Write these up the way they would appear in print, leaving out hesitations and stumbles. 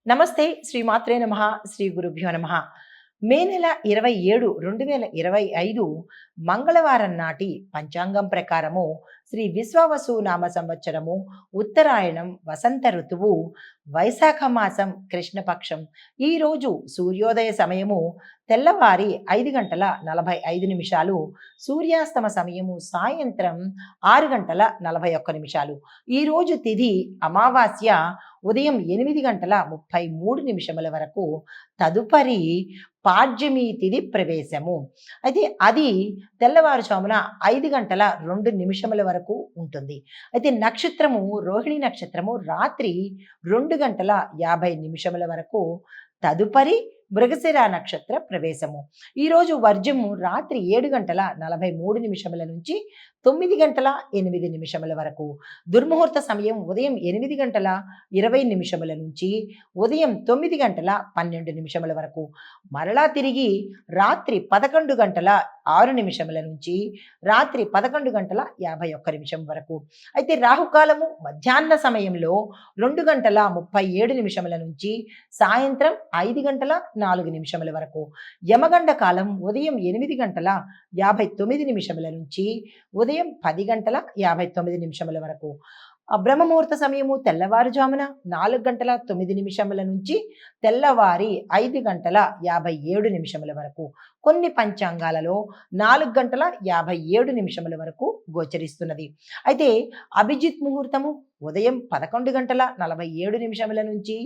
నమస్తే శ్రీమాత్రే నమః శ్రీ గురుభ్యో నమః. మే నెల 27 2025 మంగళవారం నాటి పంచాంగం ప్రకారము శ్రీ విశ్వావసు నామ సంవత్సరము ఉత్తరాయణం వసంత ఋతువు వైశాఖ మాసం కృష్ణపక్షం. ఈరోజు సూర్యోదయ సమయము తెల్లవారి 5:45, సూర్యాస్తమ సమయము సాయంత్రం 6:41. ఈరోజు తిథి అమావాస్య ఉదయం 8:33 వరకు. తదుపరి పాడ్యమి తిథి ప్రవేశము. అయితే అది తెల్లవారుజామున 5:02 వరకు ఉంటుంది. అయితే నక్షత్రము రోహిణి నక్షత్రము రాత్రి 2:50 వరకు. తదుపరి మృగశిర నక్షత్ర ప్రవేశము. ఈరోజు వర్జము రాత్రి 7:43 నుంచి 9:08 వరకు. దుర్ముహూర్త సమయం ఉదయం 8:20 నుంచి ఉదయం 9:12 వరకు. మరలా తిరిగి రాత్రి 11:06 నుంచి రాత్రి 11:51 వరకు. అయితే రాహుకాలము మధ్యాహ్న సమయంలో 2:37 నుంచి సాయంత్రం 5:04 వరకు. యమగండ కాలం ఉదయం 8:59 నుంచి ఉదయం 10:59 వరకు. బ్రహ్మముహూర్త సమయము తెల్లవారుజామున 4:09 నుంచి తెల్లవారి 5:57 వరకు. కొన్ని పంచాంగాలలో 4:57 వరకు గోచరిస్తున్నది. అయితే అభిజిత్ ముహూర్తము ఉదయం 11:47 నుంచి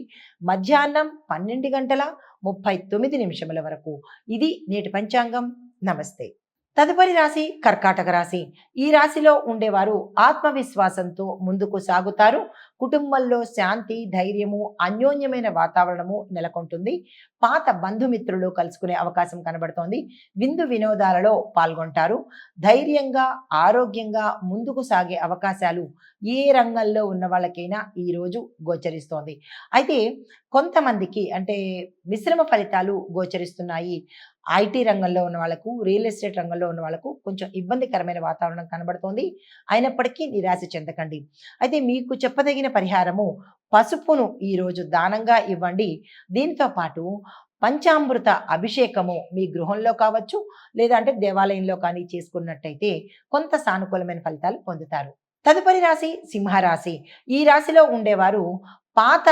మధ్యాహ్నం 12:39 వరకు. ఇది నేటి పంచాంగం. నమస్తే. తదుపరి రాశి కర్కాటక రాశి. ఈ రాశిలో ఉండేవారు ఆత్మవిశ్వాసంతో ముందుకు సాగుతారు. కుటుంబంలో శాంతి, ధైర్యము, అన్యోన్యమైన వాతావరణము నెలకొంటుంది. పాత బంధుమిత్రులు కలుసుకునే అవకాశం కనబడుతోంది. విందు వినోదాలలో పాల్గొంటారు. ధైర్యంగా, ఆరోగ్యంగా ముందుకు సాగే అవకాశాలు ఏ రంగంలో ఉన్న వాళ్ళకైనా ఈరోజు గోచరిస్తోంది. అయితే కొంతమందికి అంటే మిశ్రమ ఫలితాలు గోచరిస్తున్నాయి. ఐటీ రంగంలో ఉన్న వాళ్ళకు, రియల్ ఎస్టేట్ రంగంలో ఉన్న వాళ్ళకు కొంచెం ఇబ్బందికరమైన వాతావరణం కనబడుతోంది. అయినప్పటికీ నిరాశ చెందకండి. అయితే మీకు చెప్పదగిన పరిహారము పసుపును ఈరోజు దానంగా ఇవ్వండి. దీంతో పాటు పంచామృత అభిషేకము మీ గృహంలో కావచ్చు, లేదంటే దేవాలయంలో కానీ చేసుకున్నట్టయితే కొంత సానుకూలమైన ఫలితాలు పొందుతారు. తదుపరి రాశి సింహరాశి. ఈ రాశిలో ఉండేవారు పాత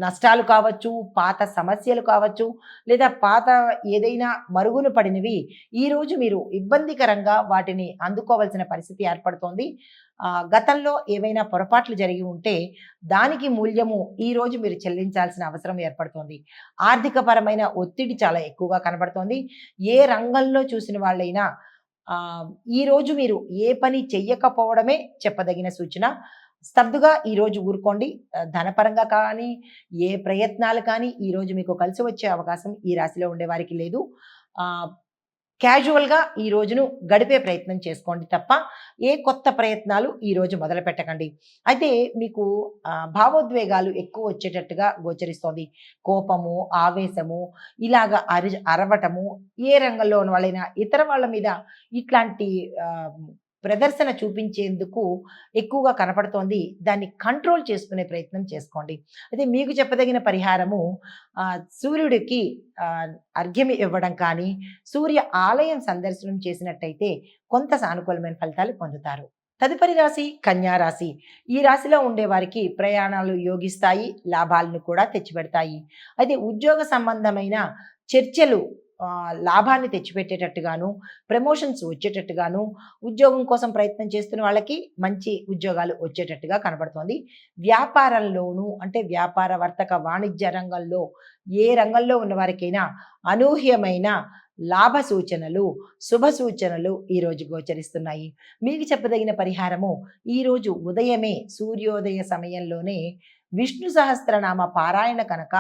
నష్టాలు కావచ్చు, పాత సమస్యలు కావచ్చు, లేదా పాత ఏదైనా మరుగున పడినవి ఈరోజు మీరు ఇబ్బందికరంగా వాటిని అందుకోవాల్సిన పరిస్థితి ఏర్పడుతోంది. గతంలో ఏవైనా పొరపాట్లు జరిగి ఉంటే దానికి మూల్యము ఈరోజు మీరు చెల్లించాల్సిన అవసరం ఏర్పడుతోంది. ఆర్థికపరమైన ఒత్తిడి చాలా ఎక్కువగా కనబడుతోంది. ఏ రంగంలో చూసిన వాళ్ళైనా ఈరోజు మీరు ఏ పని చెయ్యకపోవడమే చెప్పదగిన సూచన. స్తబ్దుగా ఈరోజు ఊరుకోండి. ధనపరంగా కానీ ఏ ప్రయత్నాలు కానీ ఈరోజు మీకు కలిసి వచ్చే అవకాశం ఈ రాశిలో ఉండే వారికి లేదు. క్యాజువల్గా ఈ రోజును గడిపే ప్రయత్నం చేసుకోండి తప్ప ఏ కొత్త ప్రయత్నాలు ఈరోజు మొదలు పెట్టకండి. అయితే మీకు భావోద్వేగాలు ఎక్కువ వచ్చేటట్టుగా గోచరిస్తోంది. కోపము, ఆవేశము, ఇలాగ అరవటము, ఏ రంగంలో ఉన్న వాళ్ళైనా ఇతర వాళ్ళ మీద ఇట్లాంటి ప్రదర్శన చూపించేందుకు ఎక్కువగా కనపడుతోంది. దాన్ని కంట్రోల్ చేసుకునే ప్రయత్నం చేసుకోండి. అయితే మీకు చెప్పదగిన పరిహారము సూర్యుడికి అర్ఘ్యం ఇవ్వడం కానీ, సూర్య ఆలయం సందర్శనం చేసినట్టయితే కొంత సానుకూలమైన ఫలితాలు పొందుతారు. తదుపరి రాశి కన్యా రాశి. ఈ రాశిలో ఉండే వారికి ప్రయాణాలు యోగిస్తాయి, లాభాలను కూడా తెచ్చిపెడతాయి. అయితే ఉద్యోగ సంబంధమైన చర్చలు లాభాన్ని తెచ్చిపెట్టేటట్టుగాను, ప్రమోషన్స్ వచ్చేటట్టుగాను, ఉద్యోగం కోసం ప్రయత్నం చేస్తున్న వాళ్ళకి మంచి ఉద్యోగాలు వచ్చేటట్టుగా కనబడుతోంది. వ్యాపారంలోనూ అంటే వ్యాపార, వర్తక, వాణిజ్య రంగంలో ఏ రంగంలో ఉన్న వారికైనా అనూహ్యమైన లాభ సూచనలు, శుభ సూచనలు ఈరోజు గోచరిస్తున్నాయి. మీకు చెప్పదగిన పరిహారము ఈరోజు ఉదయమే సూర్యోదయ సమయంలోనే విష్ణు సహస్రనామ పారాయణ కనుక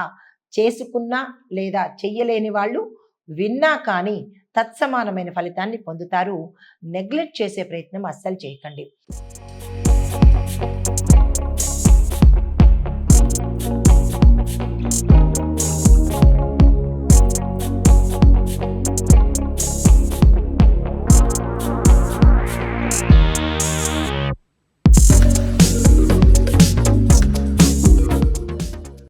చేసుకున్నా లేదా చెయ్యలేని వాళ్ళు విన్నా కానీ తత్సమానమైన ఫలితాన్ని పొందుతారు. నెగ్లెక్ట్ చేసే ప్రయత్నం అస్సలు చేయకండి.